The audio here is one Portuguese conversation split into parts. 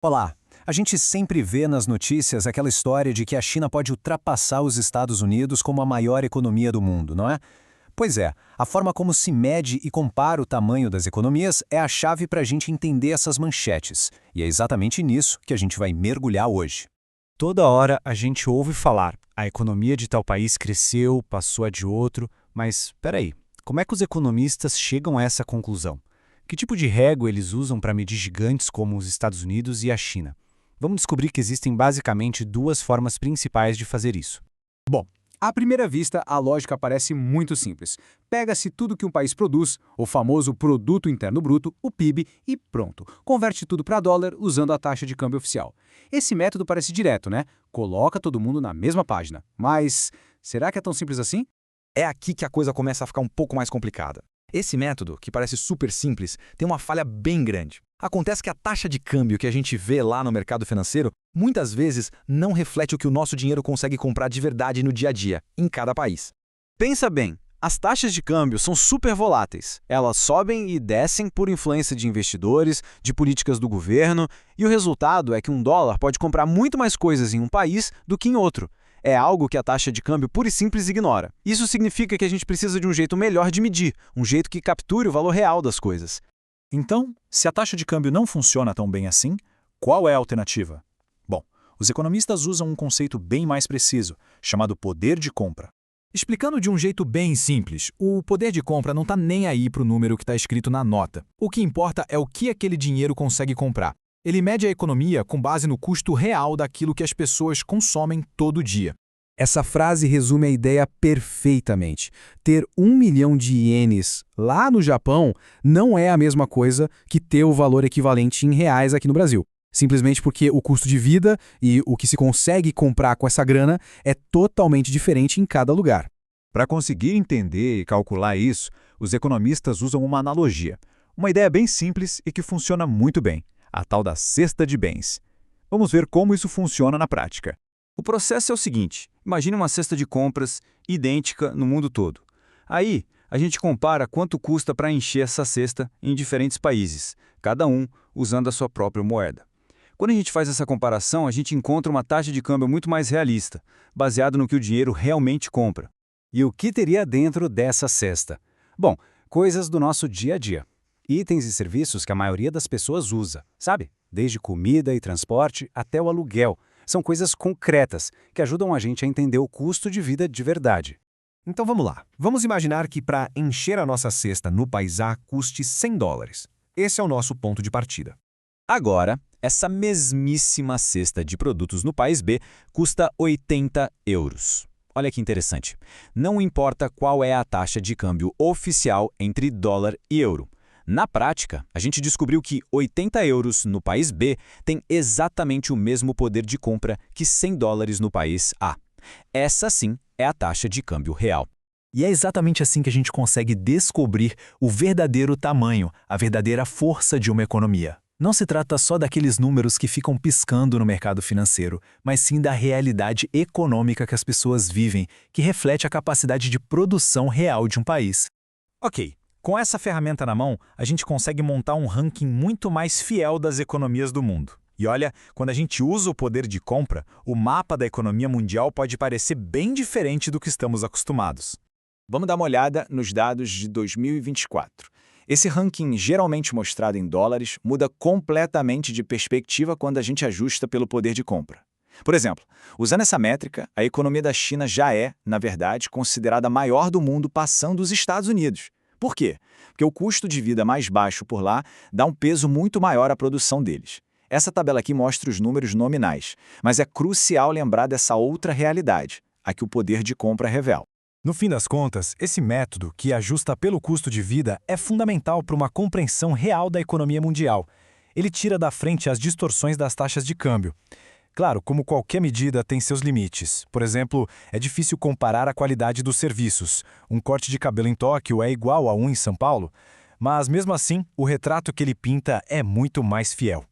Olá! A gente sempre vê nas notícias aquela história de que a China pode ultrapassar os Estados Unidos como a maior economia do mundo, não é? Pois é, a forma como se mede e compara o tamanho das economias é a chave para a gente entender essas manchetes. E é exatamente nisso que a gente vai mergulhar hoje. Toda hora a gente ouve falar, a economia de tal país cresceu, passou a de outro, mas espera aí, como é que os economistas chegam a essa conclusão? Que tipo de régua eles usam para medir gigantes como os Estados Unidos e a China? Vamos descobrir que existem basicamente duas formas principais de fazer isso. Bom, à primeira vista, a lógica parece muito simples. Pega-se tudo que um país produz, o famoso Produto Interno Bruto, o PIB, e pronto. Converte tudo para dólar usando a taxa de câmbio oficial. Esse método parece direto, né? Coloca todo mundo na mesma página. Mas será que é tão simples assim? É aqui que a coisa começa a ficar um pouco mais complicada. Esse método, que parece super simples, tem uma falha bem grande. Acontece que a taxa de câmbio que a gente vê lá no mercado financeiro muitas vezes não reflete o que o nosso dinheiro consegue comprar de verdade no dia a dia, em cada país. Pensa bem, as taxas de câmbio são super voláteis. Elas sobem e descem por influência de investidores, de políticas do governo, e o resultado é que um dólar pode comprar muito mais coisas em um país do que em outro. É algo que a taxa de câmbio pura e simples ignora. Isso significa que a gente precisa de um jeito melhor de medir, um jeito que capture o valor real das coisas. Então, se a taxa de câmbio não funciona tão bem assim, qual é a alternativa? Bom, os economistas usam um conceito bem mais preciso, chamado poder de compra. Explicando de um jeito bem simples, o poder de compra não está nem aí para o número que está escrito na nota. O que importa é o que aquele dinheiro consegue comprar. Ele mede a economia com base no custo real daquilo que as pessoas consomem todo dia. Essa frase resume a ideia perfeitamente. Ter 1 milhão de ienes lá no Japão não é a mesma coisa que ter o valor equivalente em reais aqui no Brasil. Simplesmente porque o custo de vida e o que se consegue comprar com essa grana é totalmente diferente em cada lugar. Para conseguir entender e calcular isso, os economistas usam uma analogia. Uma ideia bem simples e que funciona muito bem, a tal da cesta de bens. Vamos ver como isso funciona na prática. O processo é o seguinte: imagine uma cesta de compras idêntica no mundo todo. Aí, a gente compara quanto custa para encher essa cesta em diferentes países, cada um usando a sua própria moeda. Quando a gente faz essa comparação, a gente encontra uma taxa de câmbio muito mais realista, baseado no que o dinheiro realmente compra. E o que teria dentro dessa cesta? Bom, coisas do nosso dia a dia. Itens e serviços que a maioria das pessoas usa, sabe? Desde comida e transporte até o aluguel. São coisas concretas que ajudam a gente a entender o custo de vida de verdade. Então vamos lá. Vamos imaginar que para encher a nossa cesta no país A custe $100. Esse é o nosso ponto de partida. Agora, essa mesmíssima cesta de produtos no país B custa 80 euros. Olha que interessante. Não importa qual é a taxa de câmbio oficial entre dólar e euro. Na prática, a gente descobriu que 80 euros no país B tem exatamente o mesmo poder de compra que $100 no país A. Essa sim é a taxa de câmbio real. E é exatamente assim que a gente consegue descobrir o verdadeiro tamanho, a verdadeira força de uma economia. Não se trata só daqueles números que ficam piscando no mercado financeiro, mas sim da realidade econômica que as pessoas vivem, que reflete a capacidade de produção real de um país. Ok. Com essa ferramenta na mão, a gente consegue montar um ranking muito mais fiel das economias do mundo. E olha, quando a gente usa o poder de compra, o mapa da economia mundial pode parecer bem diferente do que estamos acostumados. Vamos dar uma olhada nos dados de 2024. Esse ranking, geralmente mostrado em dólares, muda completamente de perspectiva quando a gente ajusta pelo poder de compra. Por exemplo, usando essa métrica, a economia da China já é, na verdade, considerada a maior do mundo, passando os Estados Unidos. Por quê? Porque o custo de vida mais baixo por lá dá um peso muito maior à produção deles. Essa tabela aqui mostra os números nominais, mas é crucial lembrar dessa outra realidade, a que o poder de compra revela. No fim das contas, esse método, que ajusta pelo custo de vida, é fundamental para uma compreensão real da economia mundial. Ele tira da frente as distorções das taxas de câmbio. Claro, como qualquer medida tem seus limites. Por exemplo, é difícil comparar a qualidade dos serviços. Um corte de cabelo em Tóquio é igual a um em São Paulo, mas mesmo assim, o retrato que ele pinta é muito mais fiel.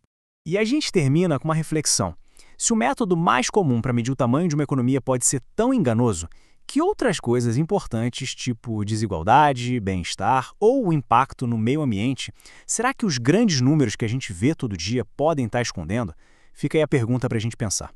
E a gente termina com uma reflexão. Se o método mais comum para medir o tamanho de uma economia pode ser tão enganoso, que outras coisas importantes, tipo desigualdade, bem-estar ou o impacto no meio ambiente, será que os grandes números que a gente vê todo dia podem estar escondendo? Fica aí a pergunta para a gente pensar.